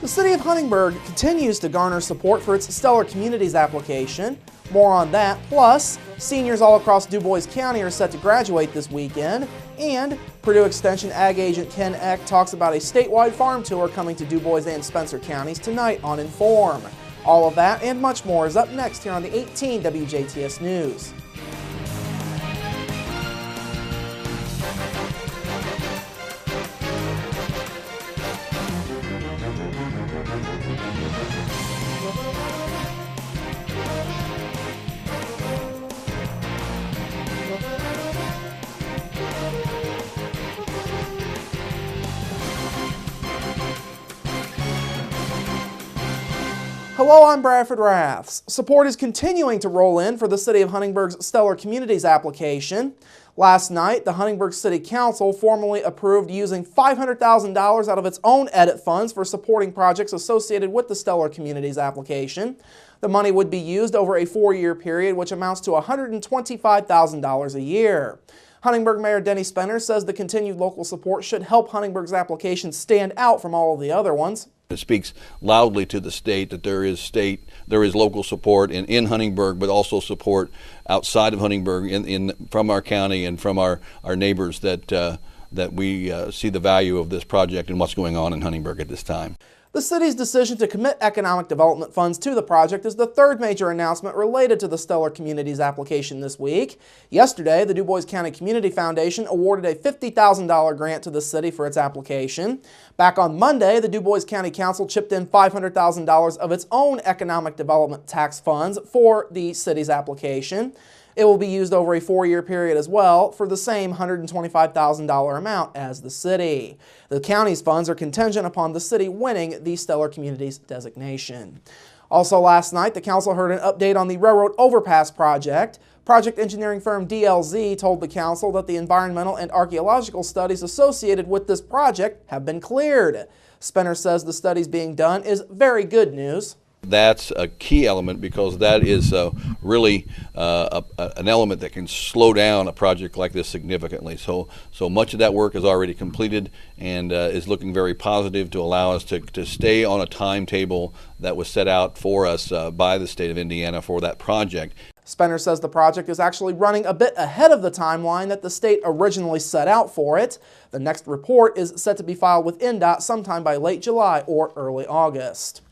The City of Huntingburg continues to garner support for its Stellar Communities application. More on that, plus seniors all across Dubois County are set to graduate this weekend, and Purdue Extension Ag Agent Ken Eck talks about a statewide farm tour coming to Dubois and Spencer counties tonight on Inform. All of that and much more is up next here on the 18 WJTS News. Hello, I'm Bradford Raths. Support is continuing to roll in for the City of Huntingburg's Stellar Communities application. Last night, the Huntingburg City Council formally approved using $500,000 out of its own edit funds for supporting projects associated with the Stellar Communities application. The money would be used over a 4-year period, which amounts to $125,000 a year. Huntingburg Mayor Denny Spenner says the continued local support should help Huntingburg's application stand out from all of the other ones. It speaks loudly to the state that there is local support in Huntingburg, but also support outside of Huntingburg from our county and from our neighbors that we see the value of this project and what's going on in Huntingburg at this time. The city's decision to commit economic development funds to the project is the third major announcement related to the Stellar Communities application this week. Yesterday, the Dubois County Community Foundation awarded a $50,000 grant to the city for its application. Back on Monday, the Dubois County Council chipped in $500,000 of its own economic development tax funds for the city's application. It will be used over a 4-year period as well for the same $125,000 amount as the city. The county's funds are contingent upon the city winning the Stellar Communities designation. Also last night, the council heard an update on the railroad overpass project. Project engineering firm DLZ told the council that the environmental and archaeological studies associated with this project have been cleared. Spenner says the studies being done is very good news. That's a key element because that is really an element that can slow down a project like this significantly. So much of that work is already completed and is looking very positive to allow us to stay on a timetable that was set out for us by the state of Indiana for that project. Spenner says the project is actually running a bit ahead of the timeline that the state originally set out for it. The next report is set to be filed with INDOT sometime by late July or early August.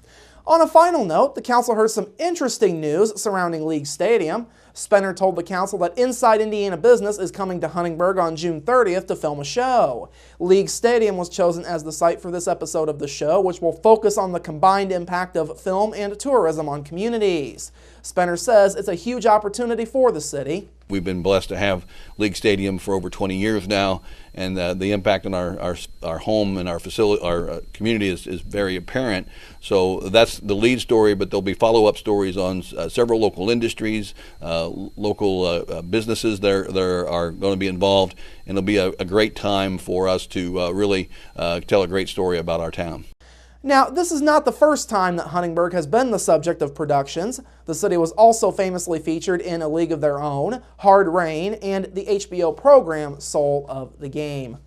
On a final note, the council heard some interesting news surrounding League Stadium. Spenner told the council that Inside Indiana Business is coming to Huntingburg on June 30th to film a show. League Stadium was chosen as the site for this episode of the show, which will focus on the combined impact of film and tourism on communities. Spenner says it's a huge opportunity for the city. We've been blessed to have League Stadium for over 20 years now, and the impact on our home and our facility, our community is very apparent. So that's the lead story, but there'll be follow-up stories on several local industries, local businesses that are going to be involved, and it'll be a great time for us to really tell a great story about our town. Now, this is not the first time that Huntingburg has been the subject of productions. The city was also famously featured in A League of Their Own, Hard Rain, and the HBO program Soul of the Game.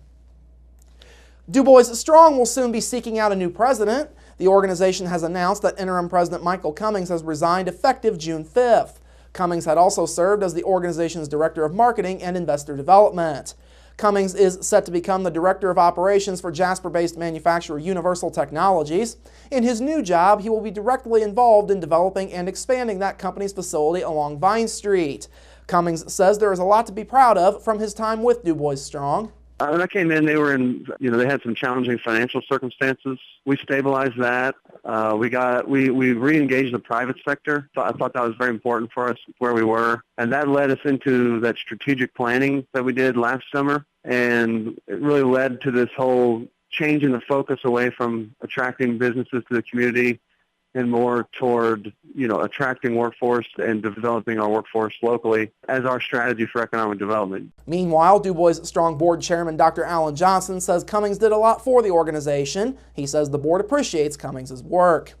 Dubois Strong will soon be seeking out a new president. The organization has announced that interim president Michael Cummings has resigned effective June 5th. Cummings had also served as the organization's director of marketing and investor development. Cummings is set to become the Director of Operations for Jasper-based manufacturer Universal Technologies. In his new job, he will be directly involved in developing and expanding that company's facility along Vine Street. Cummings says there is a lot to be proud of from his time with Dubois Strong. When I came in, they they had some challenging financial circumstances. We stabilized that. We re-engaged the private sector. I thought that was very important for us where we were. And that led us into that strategic planning that we did last summer. And it really led to this whole change in the focus away from attracting businesses to the community and more toward, attracting workforce and developing our workforce locally as our strategy for economic development. Meanwhile, Dubois Strong Board Chairman Dr. Alan Johnson says Cummings did a lot for the organization. He says the board appreciates Cummings' work.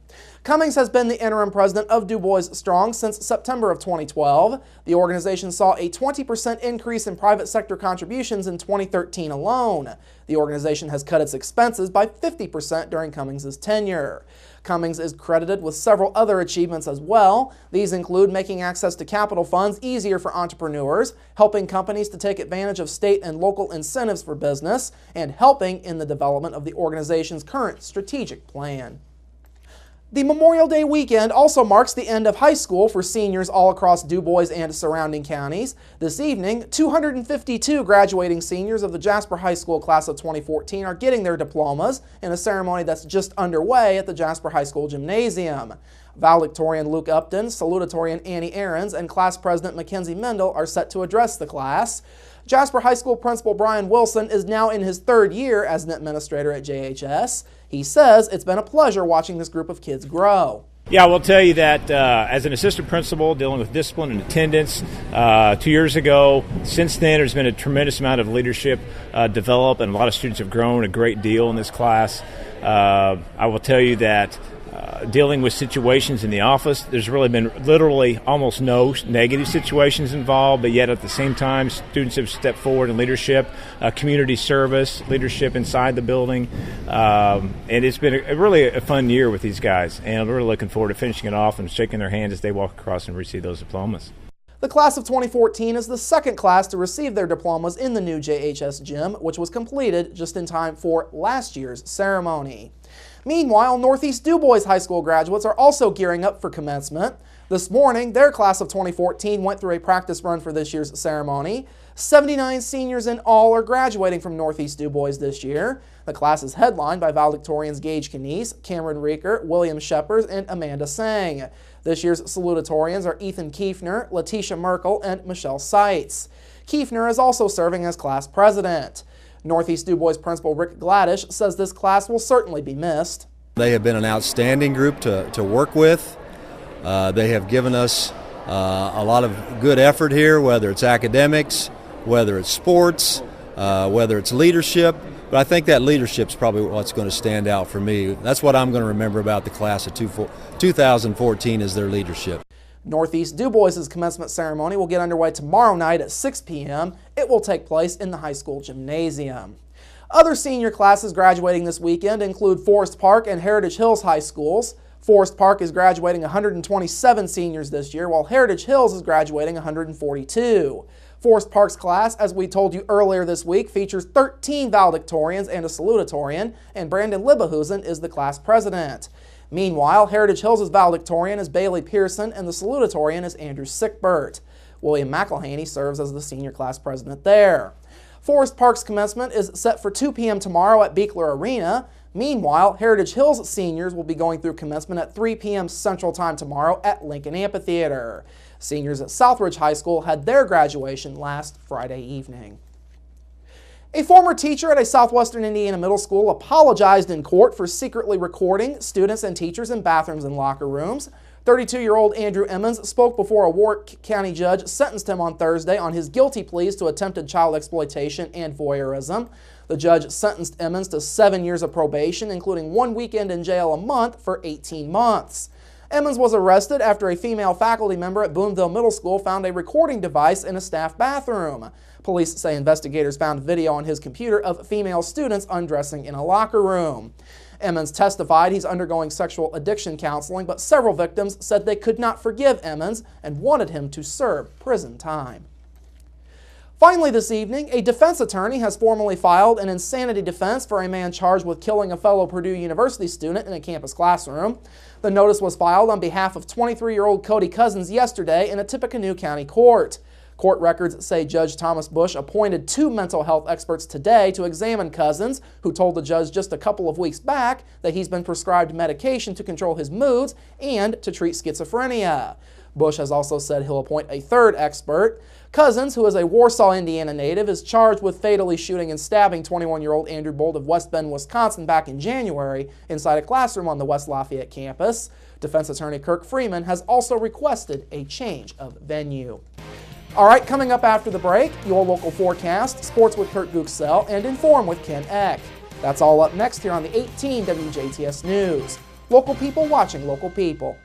Cummings has been the interim president of Dubois Strong since September of 2012. The organization saw a 20% increase in private sector contributions in 2013 alone. The organization has cut its expenses by 50% during Cummings' tenure. Cummings is credited with several other achievements as well. These include making access to capital funds easier for entrepreneurs, helping companies to take advantage of state and local incentives for business, and helping in the development of the organization's current strategic plan. The Memorial Day weekend also marks the end of high school for seniors all across Dubois and surrounding counties. This evening, 252 graduating seniors of the Jasper High School class of 2014 are getting their diplomas in a ceremony that's just underway at the Jasper High School Gymnasium. Valedictorian Luke Upton, salutatorian Annie Ahrens, and class president Mackenzie Mendel are set to address the class. Jasper High School Principal Brian Wilson is now in his third year as an administrator at JHS. He says it's been a pleasure watching this group of kids grow. Yeah, I will tell you that as an assistant principal dealing with discipline and attendance 2 years ago, since then there's been a tremendous amount of leadership developed, and a lot of students have grown a great deal in this class. I will tell you that dealing with situations in the office, there's really been literally almost no negative situations involved, but yet at the same time students have stepped forward in leadership, community service, leadership inside the building, and it's been really a fun year with these guys, and I'm really looking forward to finishing it off and shaking their hands as they walk across and receive those diplomas. The class of 2014 is the second class to receive their diplomas in the new JHS gym, which was completed just in time for last year's ceremony. Meanwhile, Northeast Dubois High School graduates are also gearing up for commencement. This morning, their class of 2014 went through a practice run for this year's ceremony. 79 seniors in all are graduating from Northeast Dubois this year. The class is headlined by valedictorians Gage Canese, Cameron Reeker, William Shepherd, and Amanda Sang. This year's salutatorians are Ethan Kiefner, Letitia Merkel, and Michelle Seitz. Kiefner is also serving as class president. Northeast Dubois Principal Rick Gladish says this class will certainly be missed. They have been an outstanding group to work with. They have given us a lot of good effort here, whether it's academics, whether it's sports, whether it's leadership. But I think that leadership's probably what's going to stand out for me. That's what I'm going to remember about the class of 2014 is their leadership. Northeast Dubois' commencement ceremony will get underway tomorrow night at 6 p.m. It will take place in the high school gymnasium. Other senior classes graduating this weekend include Forest Park and Heritage Hills High Schools. Forest Park is graduating 127 seniors this year, while Heritage Hills is graduating 142. Forest Park's class, as we told you earlier this week, features 13 valedictorians and a salutatorian, and Brandon Libahusen is the class president. Meanwhile, Heritage Hills' valedictorian is Bailey Pearson, and the salutatorian is Andrew Sickbert. William McElhaney serves as the senior class president there. Forest Park's commencement is set for 2 p.m. tomorrow at Beekler Arena. Meanwhile, Heritage Hills seniors will be going through commencement at 3 p.m. Central Time tomorrow at Lincoln Amphitheater. Seniors at Southridge High School had their graduation last Friday evening. A former teacher at a southwestern Indiana middle school apologized in court for secretly recording students and teachers in bathrooms and locker rooms. 32-year-old Andrew Emmons spoke before a Warwick County judge sentenced him on Thursday on his guilty pleas to attempted child exploitation and voyeurism. The judge sentenced Emmons to 7 years of probation, including 1 weekend in jail a month for 18 months. Emmons was arrested after a female faculty member at Boonville Middle School found a recording device in a staff bathroom. Police say investigators found video on his computer of female students undressing in a locker room. Emmons testified he's undergoing sexual addiction counseling, but several victims said they could not forgive Emmons and wanted him to serve prison time. Finally this evening, a defense attorney has formally filed an insanity defense for a man charged with killing a fellow Purdue University student in a campus classroom. The notice was filed on behalf of 23-year-old Cody Cousins yesterday in a Tippecanoe County court. Court records say Judge Thomas Bush appointed 2 mental health experts today to examine Cousins, who told the judge just a couple of weeks back that he's been prescribed medication to control his moods and to treat schizophrenia. Bush has also said he'll appoint a 3rd expert. Cousins, who is a Warsaw, Indiana native, is charged with fatally shooting and stabbing 21-year-old Andrew Bolt of West Bend, Wisconsin back in January inside a classroom on the West Lafayette campus. Defense attorney Kirk Freeman has also requested a change of venue. All right, coming up after the break, your local forecast, sports with Kurt Guxell, and Inform with Ken Eck. That's all up next here on the 18 WJTS News. Local people watching local people.